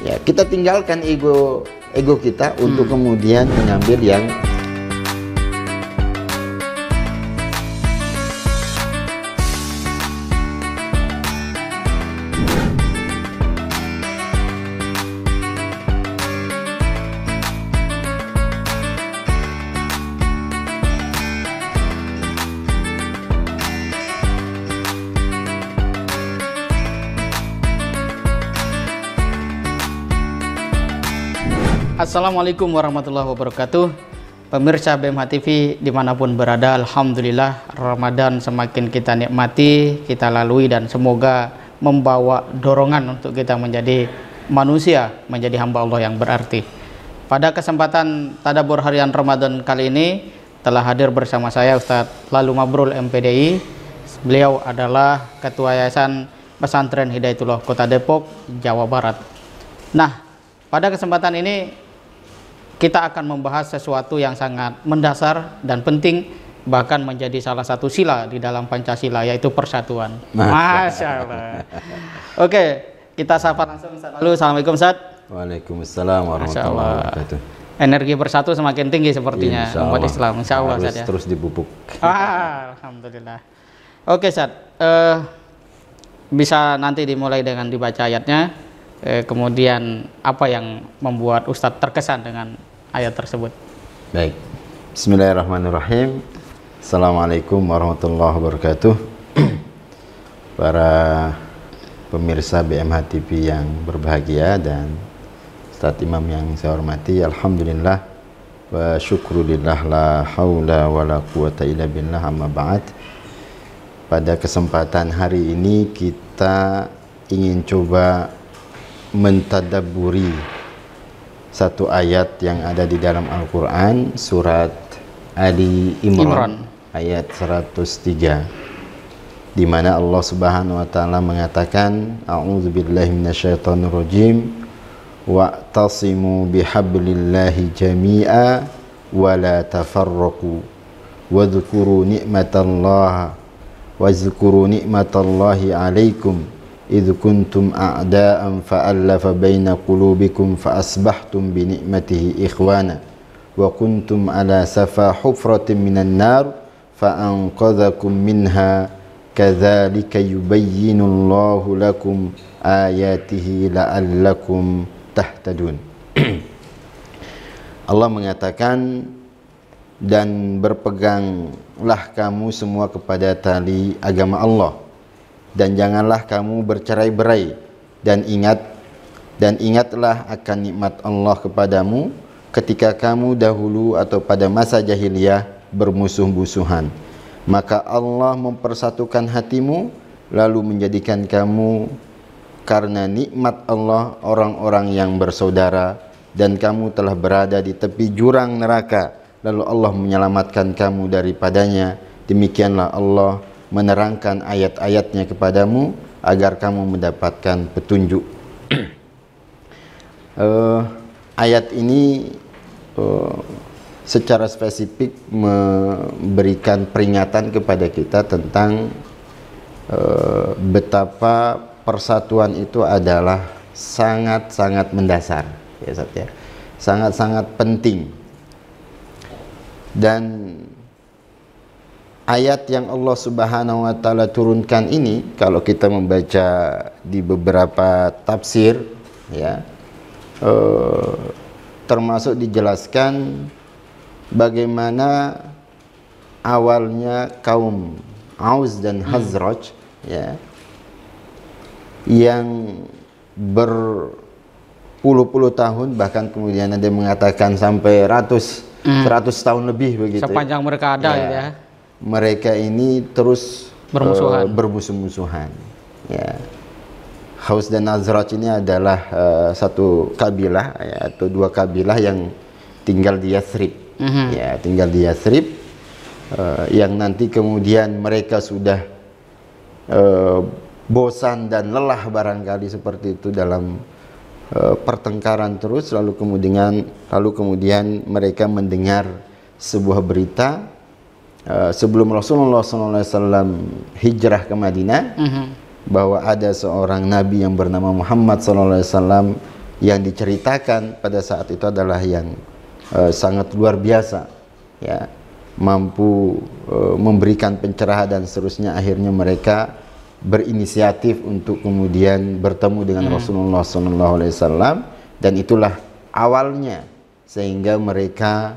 Ya, kita tinggalkan ego kita untuk kemudian mengambil yang Assalamualaikum warahmatullahi wabarakatuh. Pemirsa BMH TV dimanapun berada, alhamdulillah Ramadan semakin kita nikmati, kita lalui, dan semoga membawa dorongan untuk kita menjadi manusia, menjadi hamba Allah yang berarti. Pada kesempatan Tadabbur Harian Ramadan kali ini telah hadir bersama saya Ustadz Lalu Mabrul MPDI. Beliau adalah Ketua Yayasan Pesantren Hidayatullah Kota Depok, Jawa Barat. Nah, pada kesempatan ini kita akan membahas sesuatu yang sangat mendasar dan penting, bahkan menjadi salah satu sila di dalam Pancasila, yaitu persatuan. Masya Allah. Oke, kita sapa langsung Ustaz Lalu. Assalamualaikum Ustaz. Waalaikumsalam warahmatullahi wabarakatuh. Energi bersatu semakin tinggi sepertinya umat Islam. Insya Allah Ustaz ya. Terus dipupuk. Alhamdulillah. Oke Ustaz, bisa nanti dimulai dengan dibaca ayatnya. Kemudian apa yang membuat Ustadz terkesan dengan ayat tersebut? Baik, bismillahirrahmanirrahim. Assalamualaikum warahmatullahi wabarakatuh. Para pemirsa BMH TV yang berbahagia dan Ustadz Imam yang saya hormati, alhamdulillah wa syukrulillah, la haula wa la quwata illa billah, amma ba'd. Pada kesempatan hari ini kita ingin coba mentadabburi satu ayat yang ada di dalam Al-Quran, surat Ali Imran ayat 103, di mana Allah Subhanahu wa taala mengatakan, a'udzubillahi minasyaitonirrajim, wa'tasimu bihablillahi jami'a wa la tafarraqu wadhkuru ni'matallahi 'alaikum idh kuntum a'da'an fa'allafa baina qulubikum fa'asbahtum bi ni'matihi ikhwana wa kuntum ala safa hufratin minan nar fa'anqadhakum minha kadzalika yubayyinu Allahu lakum ayatihi la'allakum tahtadun. Allah mengatakan, dan berpeganglah kamu semua kepada tali agama Allah, dan janganlah kamu bercerai-berai, dan ingatlah akan nikmat Allah kepadamu ketika kamu dahulu atau pada masa jahiliyah bermusuh-musuhan, maka Allah mempersatukan hatimu lalu menjadikan kamu karena nikmat Allah orang-orang yang bersaudara, dan kamu telah berada di tepi jurang neraka lalu Allah menyelamatkan kamu daripadanya. Demikianlah Allah menerangkan ayat-ayatnya kepadamu agar kamu mendapatkan petunjuk. Ayat ini secara spesifik memberikan peringatan kepada kita tentang betapa persatuan itu adalah sangat-sangat mendasar, ya Ustaz ya, sangat-sangat penting. Dan ayat yang Allah Subhanahu wa taala turunkan ini, kalau kita membaca di beberapa tafsir ya, termasuk dijelaskan bagaimana awalnya kaum Aus dan Khazraj ya, yang berpuluh-puluh tahun, bahkan kemudian ada yang mengatakan sampai 100 tahun lebih begitu. Sepanjang mereka ada ya. Mereka ini terus bermusuh-musuhan. Ya. Aus dan Khazraj ini adalah satu kabilah ya, atau dua kabilah yang tinggal di Yathrib. Ya, tinggal di Yathrib, yang nanti kemudian mereka sudah bosan dan lelah barangkali seperti itu dalam pertengkaran terus, lalu kemudian mereka mendengar sebuah berita sebelum Rasulullah SAW hijrah ke Madinah, bahwa ada seorang nabi yang bernama Muhammad SAW yang diceritakan pada saat itu adalah yang sangat luar biasa, ya, mampu memberikan pencerahan dan seterusnya. Akhirnya mereka berinisiatif untuk kemudian bertemu dengan Rasulullah SAW, dan itulah awalnya sehingga mereka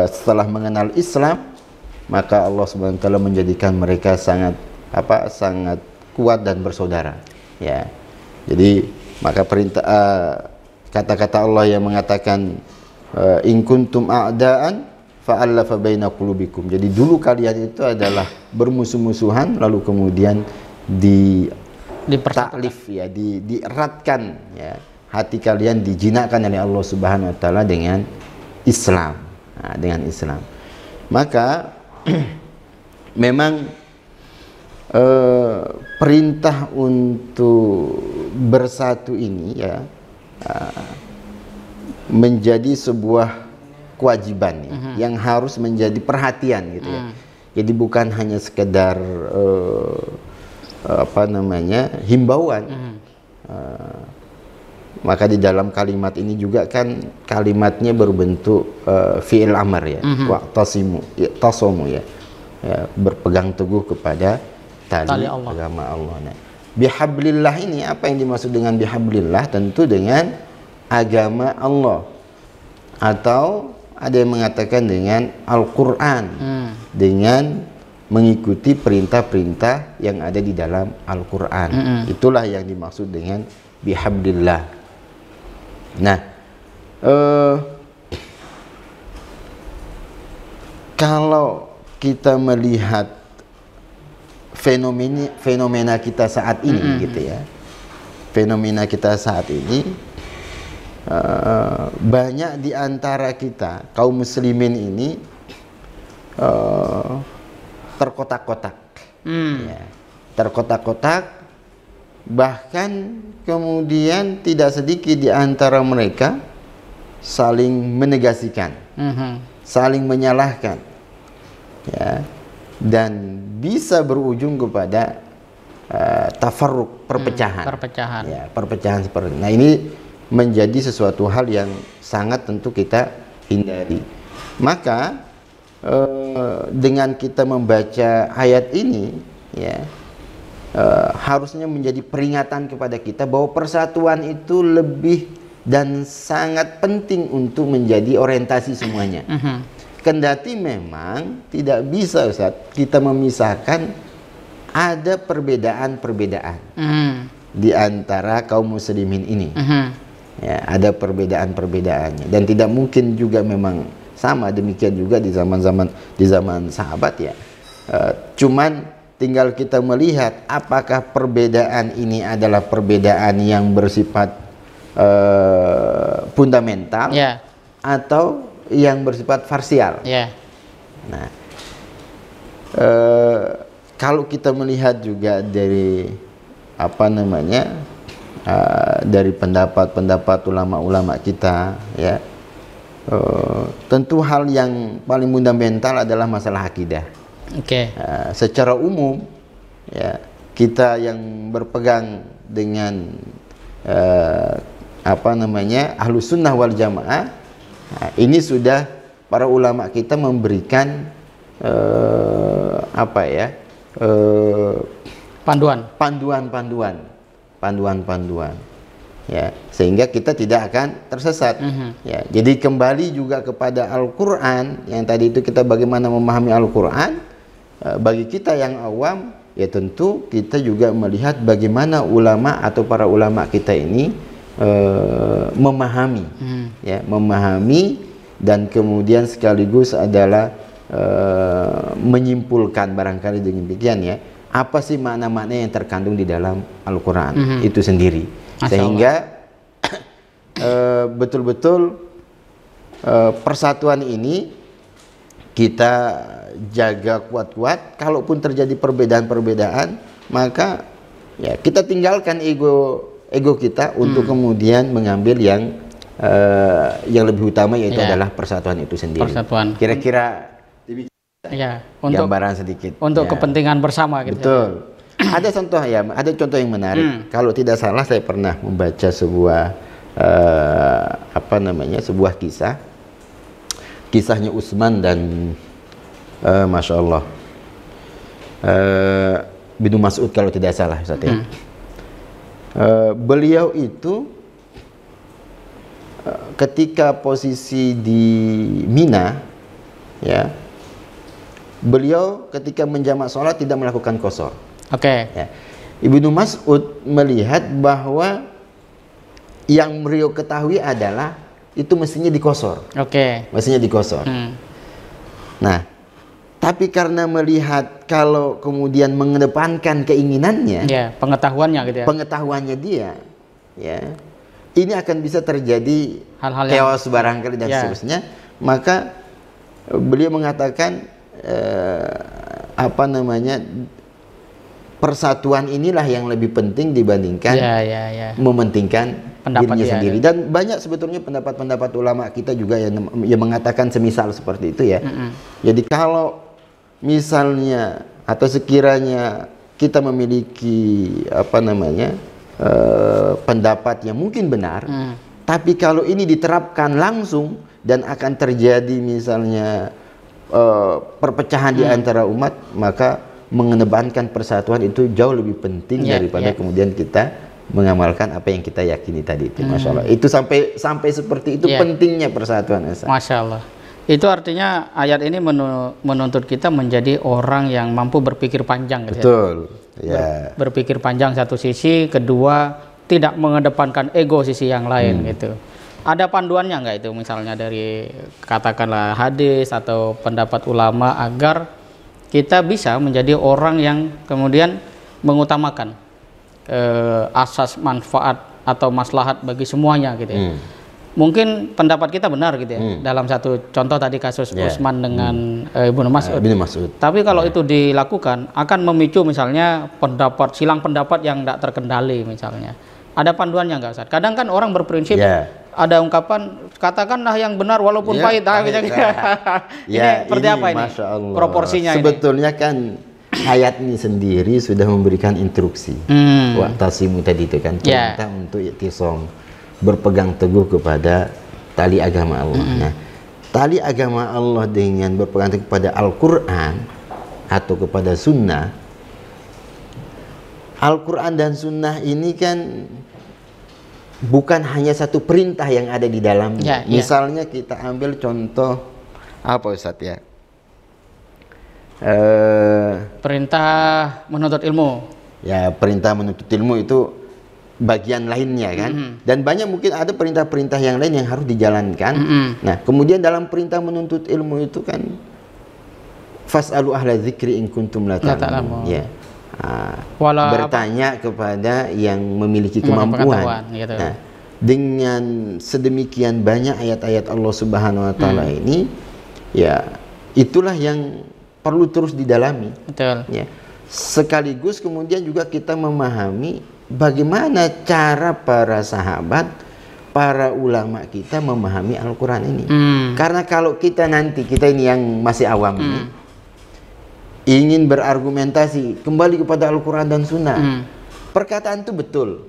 setelah mengenal Islam, maka Allah SWT menjadikan mereka sangat kuat dan bersaudara, ya. Jadi maka perintah kata-kata Allah yang mengatakan in kuntum a'daan fa'allafa baina qulubikum. Jadi dulu kalian itu adalah bermusuh-musuhan, lalu kemudian ditaklif, ya, dieratkan, ya, hati kalian dijinakkan oleh Allah Subhanahu wa taala dengan Islam. Nah, dengan Islam. Maka memang perintah untuk bersatu ini, ya, menjadi sebuah kewajiban, ya, yang harus menjadi perhatian, gitu, ya. Jadi bukan hanya sekedar himbauan. Maka di dalam kalimat ini juga kan kalimatnya berbentuk fi'il amar, ya, wa'tasimu, tasomu, ya, berpegang teguh kepada tali Allah, agama Allah. Nah, bihablillah ini, apa yang dimaksud dengan bihablillah? Tentu dengan agama Allah, atau ada yang mengatakan dengan Al-Quran, dengan mengikuti perintah-perintah yang ada di dalam Al-Quran. Itulah yang dimaksud dengan bihablillah. Nah, kalau kita melihat fenomena kita saat ini, gitu, ya, fenomena kita saat ini, banyak di antara kita kaum muslimin ini terkotak-kotak, ya, terkotak-kotak, bahkan kemudian tidak sedikit di antara mereka saling menegasikan, saling menyalahkan, ya, dan bisa berujung kepada tafarruq, perpecahan. Ya, perpecahan seperti ini. Nah, ini menjadi sesuatu hal yang sangat tentu kita hindari. Maka dengan kita membaca ayat ini, ya, harusnya menjadi peringatan kepada kita bahwa persatuan itu lebih dan sangat penting untuk menjadi orientasi semuanya. Kendati memang tidak bisa, Ustaz, kita memisahkan ada perbedaan-perbedaan di antara kaum muslimin ini. Ya, ada perbedaan-perbedaannya, dan tidak mungkin juga memang sama. Demikian juga di zaman sahabat, ya. Cuman tinggal kita melihat apakah perbedaan ini adalah perbedaan yang bersifat fundamental, yeah, atau yang bersifat parsial. Yeah. Nah, kalau kita melihat juga dari dari pendapat-pendapat ulama-ulama kita, ya, tentu hal yang paling fundamental adalah masalah akidah. Secara umum, ya, kita yang berpegang dengan Ahlus Sunnah wal Jamaah, ini sudah para ulama kita memberikan panduan-panduan, ya, sehingga kita tidak akan tersesat. Ya, jadi kembali juga kepada Al-Quran yang tadi itu, kita bagaimana memahami Al-Quran. Bagi kita yang awam, ya, tentu kita juga melihat bagaimana ulama atau para ulama kita ini memahami, ya, memahami, dan kemudian sekaligus adalah menyimpulkan barangkali demikian, ya, apa sih makna-makna yang terkandung di dalam Al-Quran itu sendiri, sehingga betul-betul persatuan ini kita jaga kuat-kuat. Kalaupun terjadi perbedaan-perbedaan, maka, ya, kita tinggalkan ego kita untuk kemudian mengambil yang lebih utama, yaitu adalah persatuan itu sendiri. Kira-kira gambaran sedikit untuk kepentingan bersama, gitu. Betul. Ada contoh, ya, ada contoh yang menarik. Kalau tidak salah saya pernah membaca sebuah sebuah kisahnya Utsman dan Masya Allah bin Mas'ud kalau tidak salah Ustaz ya. Beliau itu ketika posisi di Mina ya, beliau ketika menjamak sholat tidak melakukan qashar. Ya. Ibnu Mas'ud melihat bahwa yang beliau ketahui adalah itu mestinya diqashar. Mestinya diqashar. Nah, tapi karena melihat kalau kemudian mengedepankan keinginannya, pengetahuannya gitu ya. Pengetahuannya dia, ya. Ini akan bisa terjadi hal-hal chaos barangkali dan seterusnya. Maka beliau mengatakan persatuan inilah yang lebih penting dibandingkan mementingkan dirinya sendiri. Dan banyak sebetulnya pendapat-pendapat ulama kita juga yang mengatakan semisal seperti itu ya. Jadi kalau misalnya atau sekiranya kita memiliki pendapat yang mungkin benar, tapi kalau ini diterapkan langsung dan akan terjadi misalnya perpecahan di antara umat, maka mengedepankan persatuan itu jauh lebih penting daripada kemudian kita mengamalkan apa yang kita yakini tadi itu. Masya Allah. Itu sampai seperti itu pentingnya persatuan. Masya Allah. Itu artinya ayat ini menuntut kita menjadi orang yang mampu berpikir panjang. Betul. Berpikir panjang satu sisi, kedua tidak mengedepankan ego sisi yang lain gitu. Ada panduannya nggak itu misalnya dari katakanlah hadis atau pendapat ulama agar kita bisa menjadi orang yang kemudian mengutamakan asas manfaat atau maslahat bagi semuanya gitu ya. Mungkin pendapat kita benar gitu ya. Dalam satu contoh tadi kasus Utsman dengan Ibnu Mas'ud. Tapi kalau itu dilakukan akan memicu misalnya silang pendapat yang tidak terkendali misalnya. Ada panduannya nggak Ustaz? Kadang kan orang berprinsip ada ungkapan katakanlah yang benar walaupun pahit. Ini seperti apa ini? Proporsinya sebetulnya ini. Kan ayat ini sendiri sudah memberikan instruksi. Wa'tasimu tadi itu kan perintah untuk i'tisam, berpegang teguh kepada tali agama Allah. Nah, tali agama Allah dengan berpegang teguh kepada Al-Quran atau kepada Sunnah. Al-Quran dan Sunnah ini kan bukan hanya satu perintah yang ada di dalamnya. Misalnya kita ambil contoh apa Ustadz ya? Perintah menuntut ilmu. Ya, perintah menuntut ilmu itu bagian lainnya kan. Dan banyak mungkin ada perintah-perintah yang lain yang harus dijalankan. Nah, kemudian dalam perintah menuntut ilmu itu kan fas'alu ahla dzikri in kuntum la ta'lamun. Ya. Bertanya kepada yang memiliki kemampuan. Gitu. Nah, dengan sedemikian banyak ayat-ayat Allah Subhanahu wa taala ini, ya itulah yang perlu terus didalami. Betul. Ya. Sekaligus kemudian juga kita memahami bagaimana cara para sahabat, para ulama kita memahami Al-Quran ini. Karena kalau kita ini yang masih awam ini ingin berargumentasi kembali kepada Al-Quran dan Sunnah, perkataan itu betul.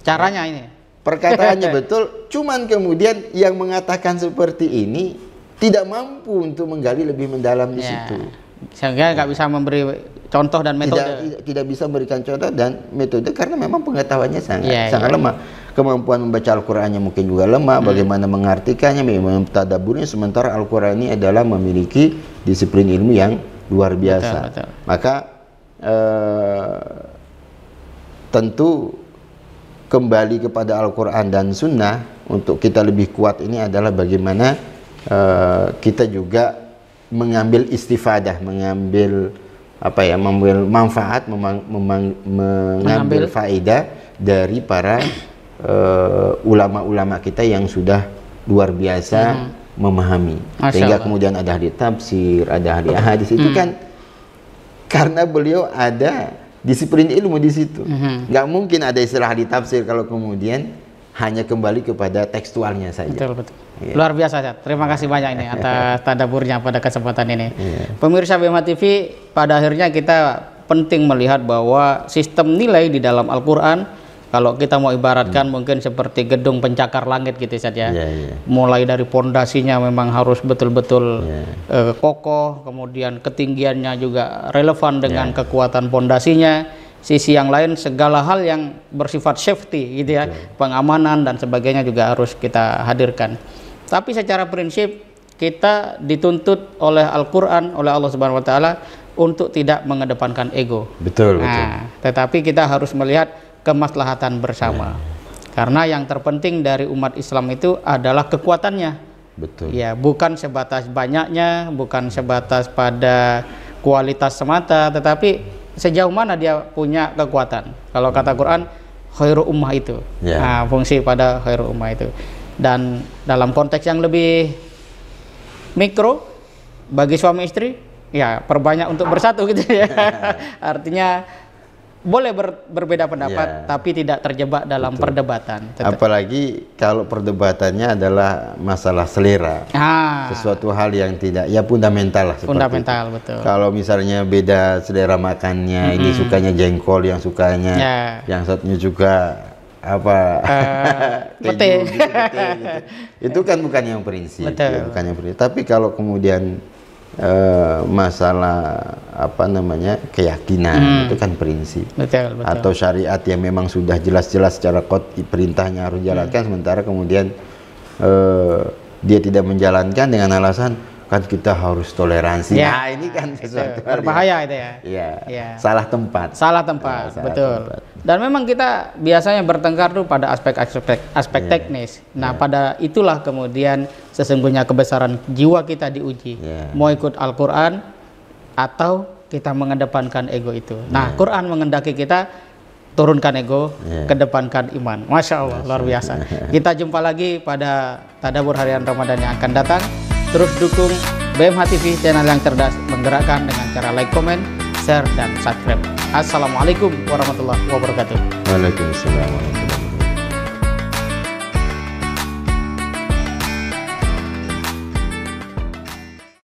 Caranya ini. Perkataannya betul, cuman kemudian yang mengatakan seperti ini tidak mampu untuk menggali lebih mendalam di situ. Sehingga nggak bisa memberi contoh dan metode. Tidak bisa memberikan contoh dan metode karena memang pengetahuannya sangat lemah. Kemampuan membaca Al-Qurannya mungkin juga lemah. Bagaimana mengartikannya, mentadaburnya, sementara Al-Quran ini adalah memiliki disiplin ilmu yang luar biasa. Betul. Maka tentu kembali kepada Al-Quran dan Sunnah untuk kita lebih kuat ini adalah bagaimana kita juga mengambil istifadah, mengambil manfaat, mengambil faedah dari para ulama-ulama kita yang sudah luar biasa memahami. Sehingga kemudian ada ahli tafsir, ada ahli hadis, itu kan karena beliau ada disiplin ilmu di situ. Nggak mungkin ada istilah ahli tafsir kalau kemudian hanya kembali kepada tekstualnya saja. Betul. Luar biasa, Ustaz. Terima kasih banyak ini atas tadaburnya pada kesempatan ini. Pemirsa BMH TV, pada akhirnya kita penting melihat bahwa sistem nilai di dalam Al-Quran Kalau kita mau ibaratkan mungkin seperti gedung pencakar langit gitu saja. Mulai dari pondasinya memang harus betul-betul kokoh, kemudian ketinggiannya juga relevan dengan kekuatan pondasinya. Sisi yang lain segala hal yang bersifat safety gitu ya, pengamanan dan sebagainya juga harus kita hadirkan. Tapi secara prinsip kita dituntut oleh Al-Qur'an, oleh Allah Subhanahu wa taala untuk tidak mengedepankan ego. Betul. Tetapi kita harus melihat kemaslahatan bersama. Karena yang terpenting dari umat Islam itu adalah kekuatannya. Betul. Ya, bukan sebatas banyaknya, bukan sebatas pada kualitas semata, tetapi sejauh mana dia punya kekuatan. Kalau kata Quran, khairu ummah itu. Nah, fungsi pada khairu ummah itu. Dan dalam konteks yang lebih mikro bagi suami istri, ya perbanyak untuk bersatu gitu ya. Artinya boleh berbeda pendapat, tapi tidak terjebak dalam perdebatan. Apalagi kalau perdebatannya adalah masalah selera, sesuatu hal yang tidak, ya fundamental lah. Fundamental, betul. Kalau misalnya beda selera makannya, ini sukanya jengkol, yang sukanya, yang satunya juga apa, pete. Gitu. Itu kan bukan yang prinsip, bukan yang prinsip. Tapi kalau kemudian masalah apa namanya keyakinan, itu kan prinsip, betul. Atau syariat yang memang sudah jelas-jelas secara perintahnya harus dijalankan, sementara kemudian dia tidak menjalankan dengan alasan kan kita harus toleransi. Nah, ini kan sesuatu berbahaya itu ya. Salah tempat. Salah tempat, betul. Dan memang kita biasanya bertengkar tuh pada aspek teknis. Nah, pada itulah kemudian sesungguhnya kebesaran jiwa kita diuji. Mau ikut Al-Qur'an atau kita mengedepankan ego itu. Nah, Quran mengendaki kita turunkan ego, kedepankan iman. Masya Allah, luar biasa. Kita jumpa lagi pada Tadabbur Harian Ramadan yang akan datang. Terus dukung BMH TV, channel yang cerdas menggerakkan dengan cara like, comment, share, dan subscribe. Assalamualaikum warahmatullahi wabarakatuh. Waalaikumsalam.